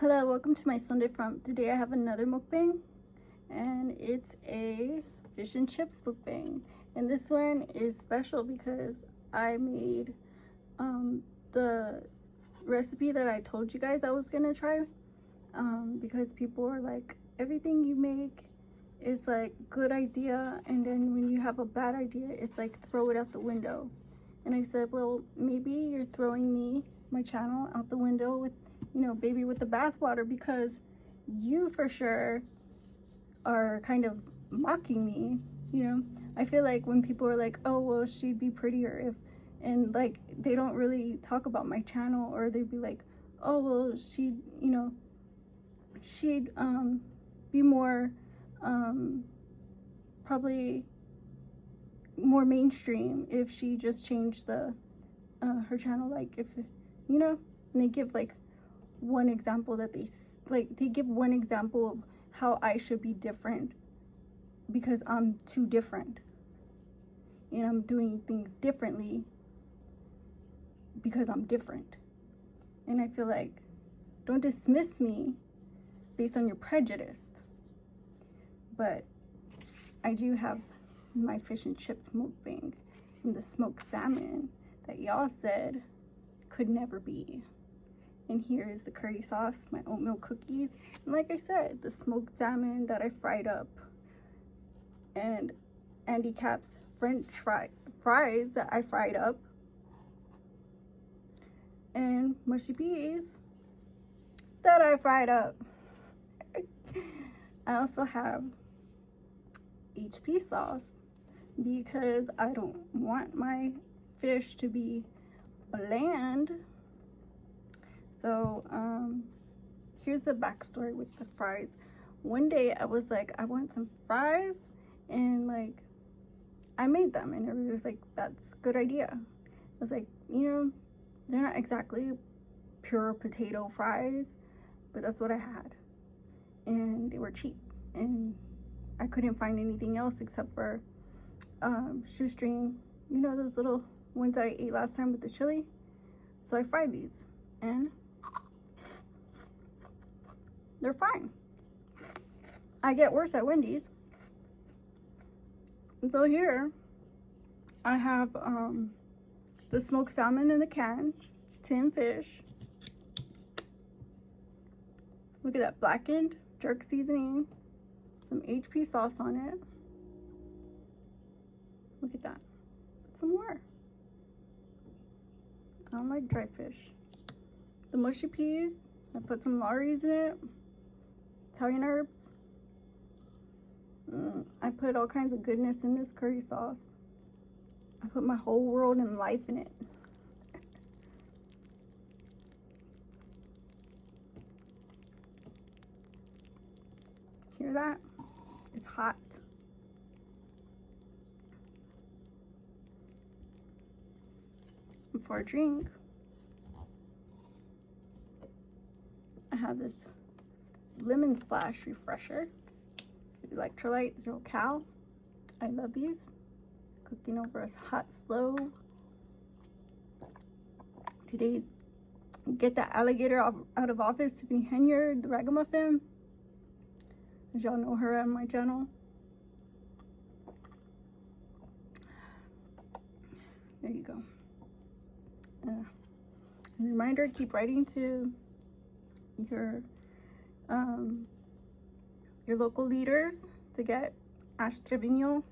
Hello, welcome to my Sunday Frum. Today I have another mukbang, and it's a fish and chips mukbang. And this one is special because I made the recipe that I told you guys I was gonna try. Because people are like, everything you make is like good idea, and then when you have a bad idea, it's like throw it out the window. And I said, well, maybe you're throwing me, my channel, out the window with, baby with the bathwater, because you for sure are kind of mocking me. I feel like when people are like, oh, well, she'd be prettier if, and like, they don't really talk about my channel, or they'd be like, oh, well, she'd be more, probably more mainstream if she just changed her channel, like, if and they give like one example that they give one example of how I should be different because I'm too different and I'm doing things differently because I'm different. And I feel like, don't dismiss me based on your prejudice. But I do have my fish and chips mukbang from the smoked salmon that y'all said could never be. And here is the curry sauce, my oatmeal cookies, and like I said, the smoked salmon that I fried up, and Andy Cap's French fries that I fried up, and mushy peas that I fried up. I also have HP sauce because I don't want my fish to be bland. So here's the backstory with the fries. One day I was like, I want some fries, and like I made them, and everybody was like, that's a good idea. I was like, they're not exactly pure potato fries, but that's what I had, and they were cheap, and I couldn't find anything else except for shoestring, those little ones that I ate last time with the chili. So I fried these, and they're fine. I get worse at Wendy's. And so here I have the smoked salmon in a can, tin fish. Look at that, blackened jerk seasoning, some HP sauce on it. Look at that. Some more. I don't like dry fish. The mushy peas, I put some Lawry's in it. Italian herbs. I put all kinds of goodness in this curry sauce. I put my whole world and life in it. Hear that? It's hot. And for a drink, I have this lemon splash refresher, electrolyte, 0 cal. I love these. Cooking over a hot slow. Today's get that alligator out of office, Tiffany Henyard, the ragamuffin, as y'all know her on my channel. There you go. And a reminder, keep writing to your local leaders to get Ash Trevino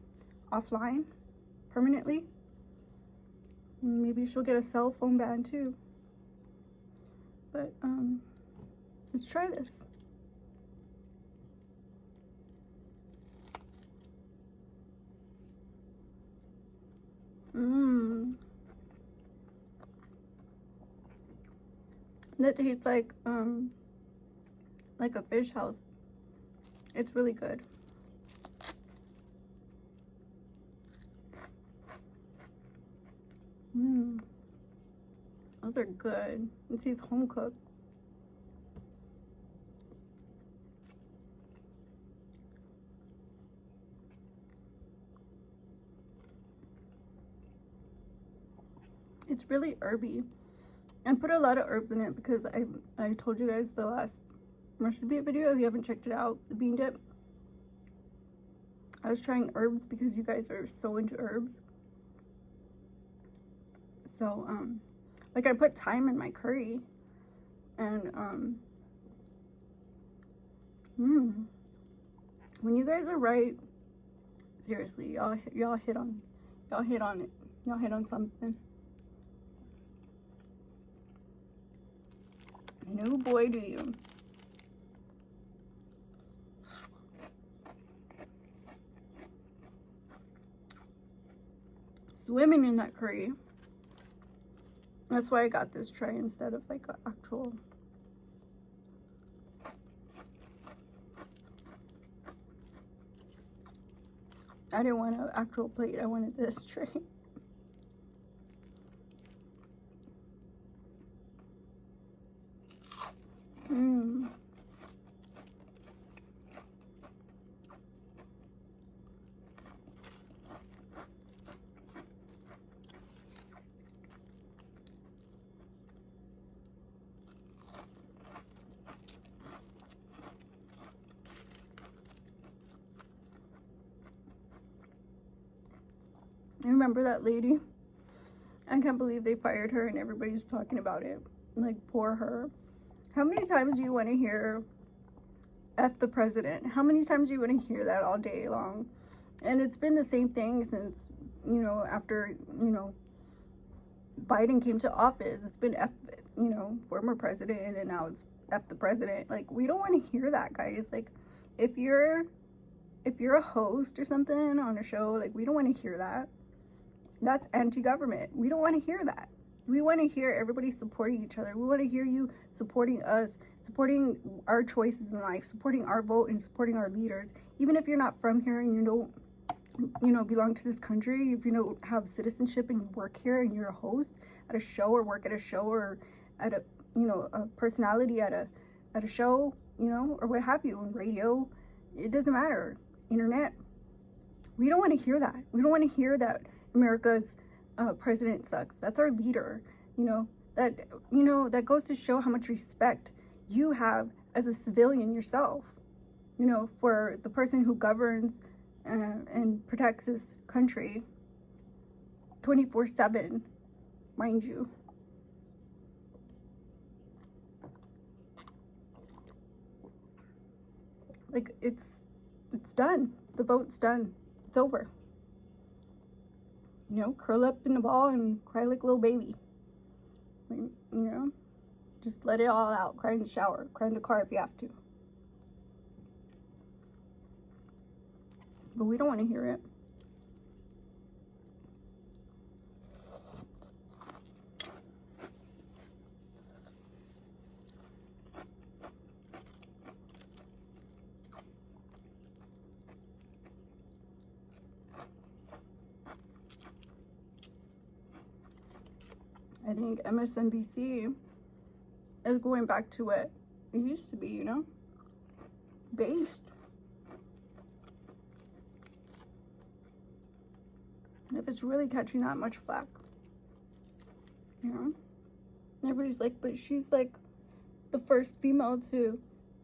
offline permanently. Maybe she'll get a cell phone ban too. But let's try this. That tastes like a fish house. It's really good. Those are good. It tastes home cooked. It's really herby. I put a lot of herbs in it because I told you guys the last recipe video, if you haven't checked it out, the bean dip. I was trying herbs because you guys are so into herbs. So, like I put thyme in my curry, and, when you guys are right, seriously, y'all hit on it. Y'all hit on something. And oh boy, do you. Swimming in that curry. That's why I got this tray instead of like an actual. I didn't want an actual plate. I wanted this tray. You remember that lady? I can't believe they fired her and everybody's talking about it. Like, poor her. How many times do you want to hear F the president? How many times do you want to hear that all day long? And it's been the same thing since, you know, after, you know, Biden came to office. It's been F, you know, former president, and then now it's F the president. Like, we don't want to hear that, guys. Like, if you're a host or something on a show, like, we don't want to hear that. That's anti-government. We don't want to hear that. We want to hear everybody supporting each other. We want to hear you supporting us, supporting our choices in life, supporting our vote, and supporting our leaders. Even if you're not from here and you don't, you know, belong to this country, if you don't have citizenship and you work here and you're a host at a show or work at a show or at a, you know, a personality at a show, you know, or what have you, on radio, it doesn't matter. Internet. We don't want to hear that. We don't want to hear that America's president sucks. That's our leader. You know, that goes to show how much respect you have as a civilian yourself, you know, for the person who governs and protects this country 24/7, mind you. Like, it's done. The vote's done. It's over. You know, curl up in the ball and cry like a little baby. Like, you know, just let it all out. Cry in the shower. Cry in the car if you have to. But we don't want to hear it. I think MSNBC is going back to what it used to be, you know? Based. If it's really catching that much flack, you know? Everybody's like, but she's like the first female to,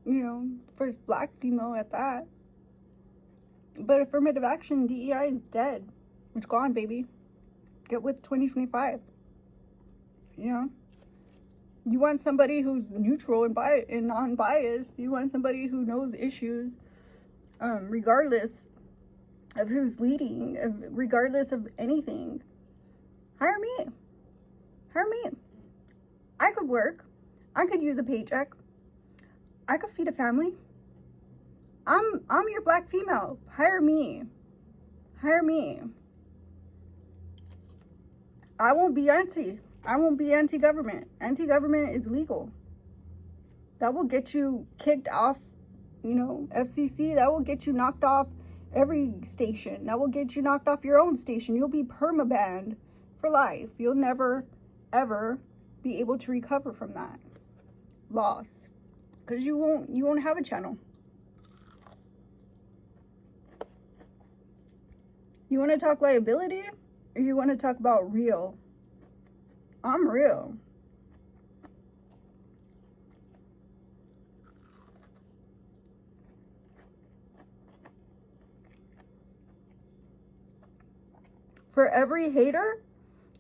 you know, first black female at that. But affirmative action, DEI is dead. It's gone, baby. Get with 2025. You know, you want somebody who's neutral and non-biased. You want somebody who knows issues, regardless of who's leading, regardless of anything. Hire me. Hire me. I could work. I could use a paycheck. I could feed a family. I'm your black female. Hire me. Hire me. I won't be anti-government. Anti-government is legal. That will get you kicked off, you know, FCC. That will get you knocked off every station. That will get you knocked off your own station. You'll be permabanned for life. You'll never, ever be able to recover from that loss. Because you won't have a channel. You want to talk liability? Or you want to talk about real? I'm real. For every hater,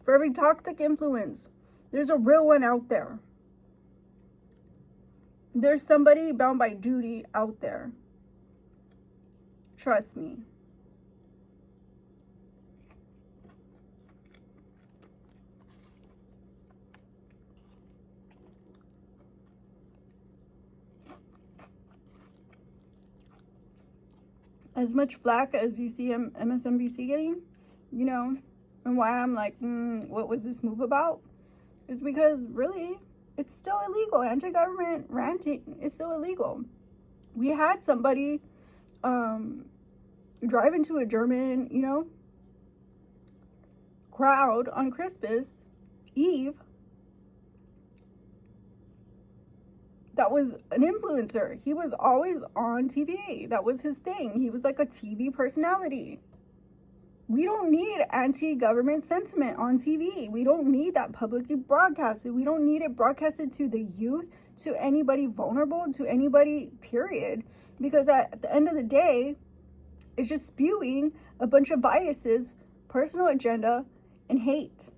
for every toxic influence, there's a real one out there. There's somebody bound by duty out there. Trust me. As much flack as you see MSNBC getting, you know, and why I'm like, what was this move about? Is because really, it's still illegal. Anti-government ranting is still illegal. We had somebody drive into a German, you know, crowd on Christmas Eve that was an influencer. He was always on TV. That was his thing. He was like a TV personality. We don't need anti-government sentiment on TV. We don't need that publicly broadcasted. We don't need it broadcasted to the youth, to anybody vulnerable, to anybody, period. Because at the end of the day, it's just spewing a bunch of biases, personal agenda, and hate.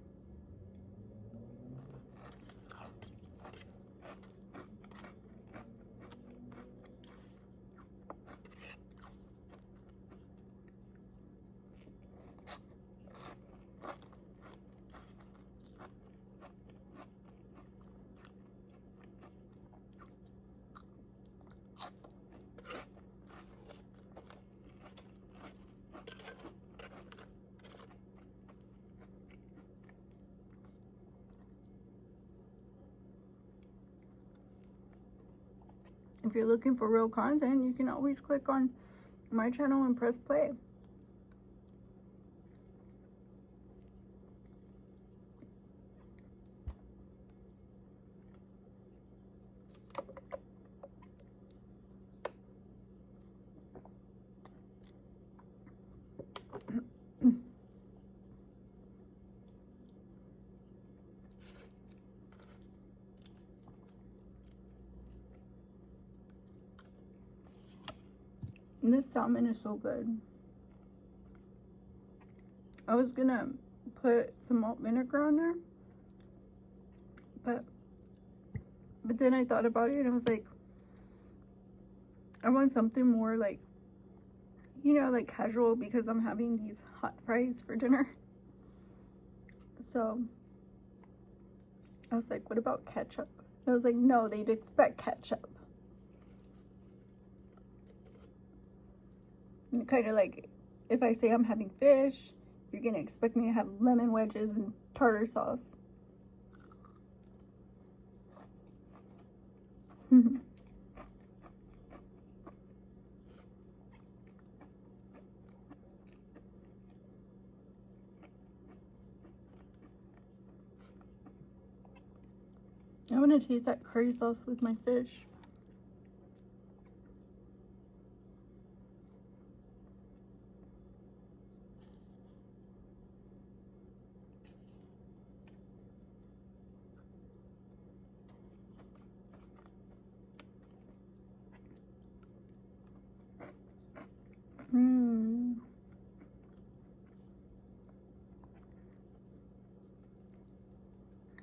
If you're looking for real content, you can always click on my channel and press play. And this salmon is so good. I was gonna put some malt vinegar on there, but then I thought about it and I was like, I want something more like, you know, like casual, because I'm having these hot fries for dinner. So I was like, what about ketchup? I was like, no, they'd expect ketchup. And kind of like, if I say I'm having fish, you're gonna expect me to have lemon wedges and tartar sauce. And I want to taste that curry sauce with my fish.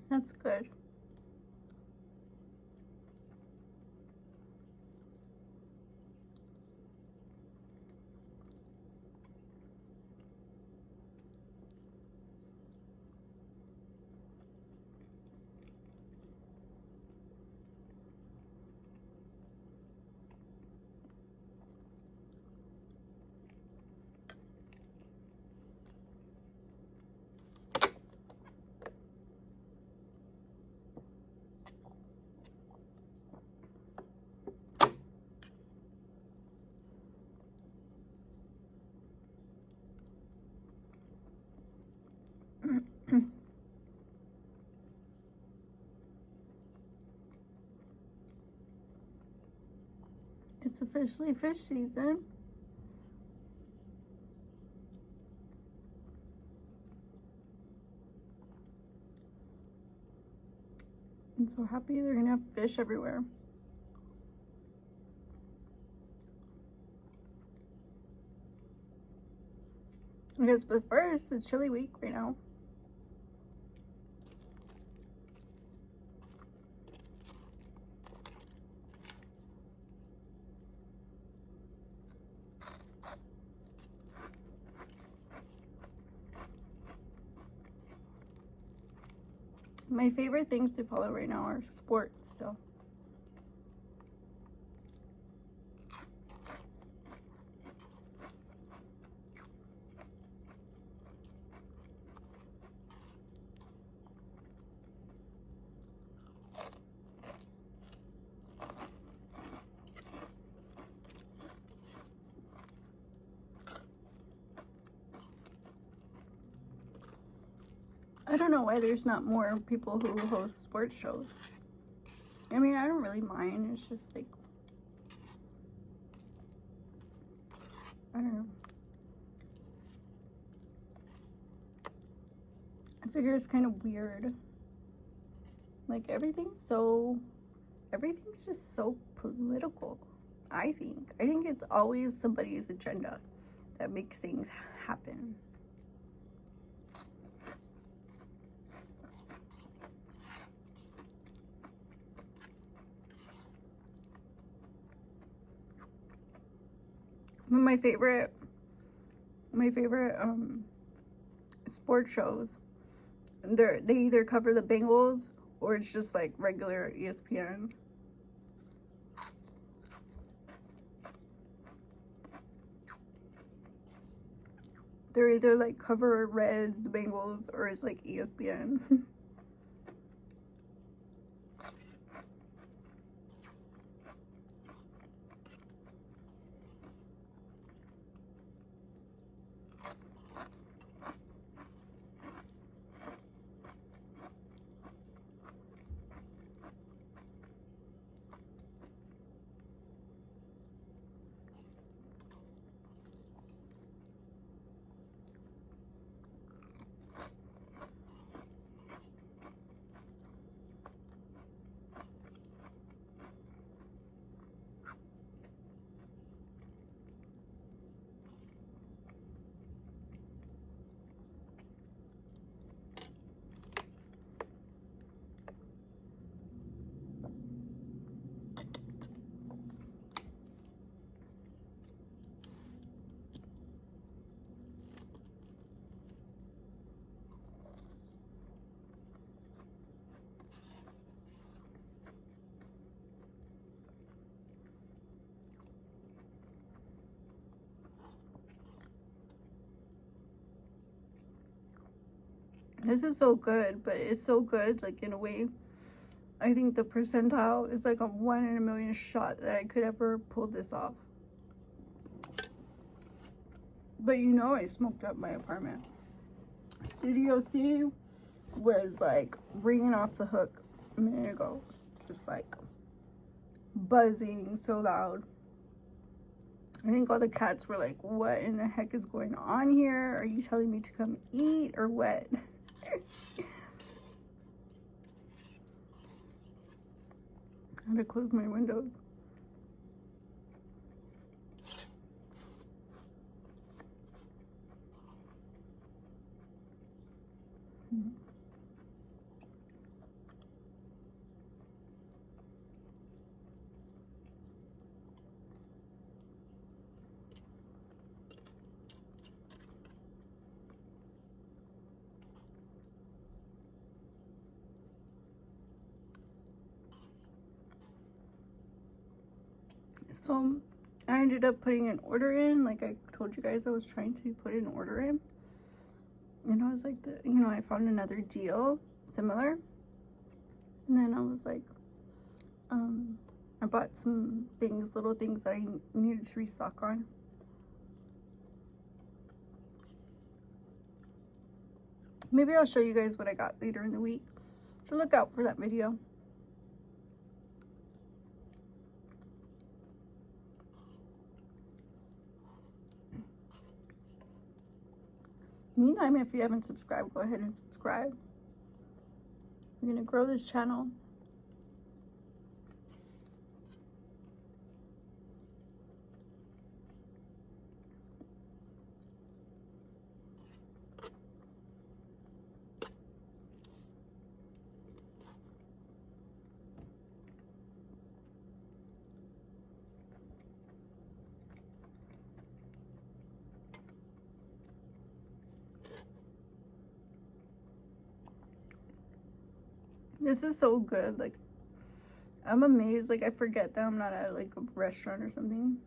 That's good. It's officially fish season. I'm so happy they're gonna have fish everywhere. I guess, but first, it's chili week right now. My favorite things to follow right now are sports still. I don't know why there's not more people who host sports shows. I mean, I don't really mind. It's just like, I don't know. I figure it's kind of weird. Like, everything's just so political, I think. I think it's always somebody's agenda that makes things happen. My favorite sports shows, they either cover the Bengals or it's just like regular ESPN. They're either like cover Reds, the Bengals, or it's like ESPN. This is so good, but it's so good, like, in a way. I think the percentile is like a 1 in a million shot that I could ever pull this off. But you know, I smoked up my apartment. Studio C was like ringing off the hook a minute ago. Just like buzzing so loud. I think all the cats were like, what in the heck is going on here? Are you telling me to come eat or what? I had to close my windows. So I ended up putting an order in. Like I told you guys, I was trying to put an order in. And I was like, I found another deal similar. And then I was like, I bought some things, little things that I needed to restock on. Maybe I'll show you guys what I got later in the week. So look out for that video. Meantime, if you haven't subscribed, go ahead and subscribe. We're going to grow this channel. This is so good. Like, I'm amazed. Like, I forget that I'm not at like a restaurant or something.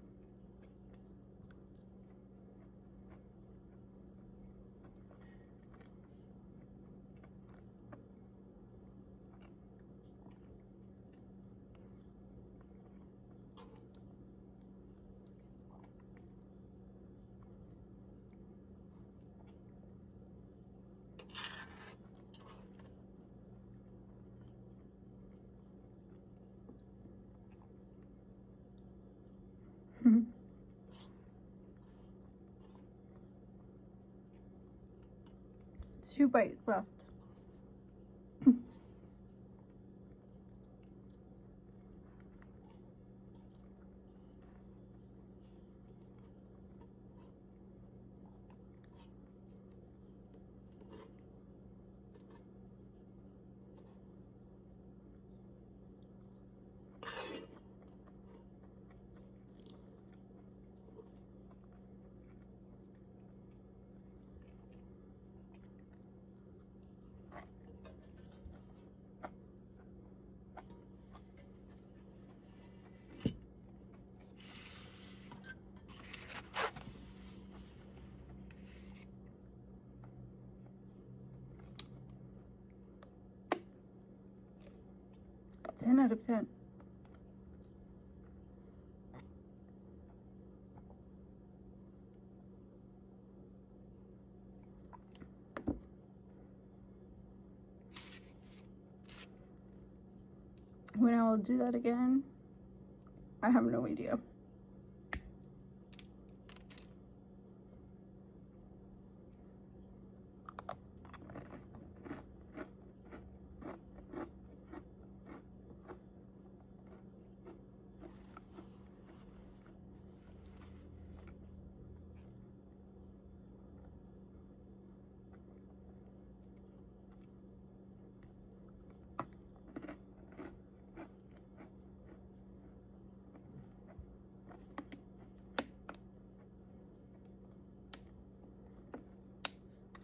Two bites left. Ten out of 10. When I will do that again, I have no idea.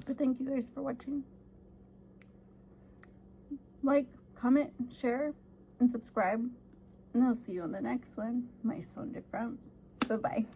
But thank you guys for watching. Like, comment, share, and subscribe. And I'll see you on the next one. Might sound different. Bye-bye.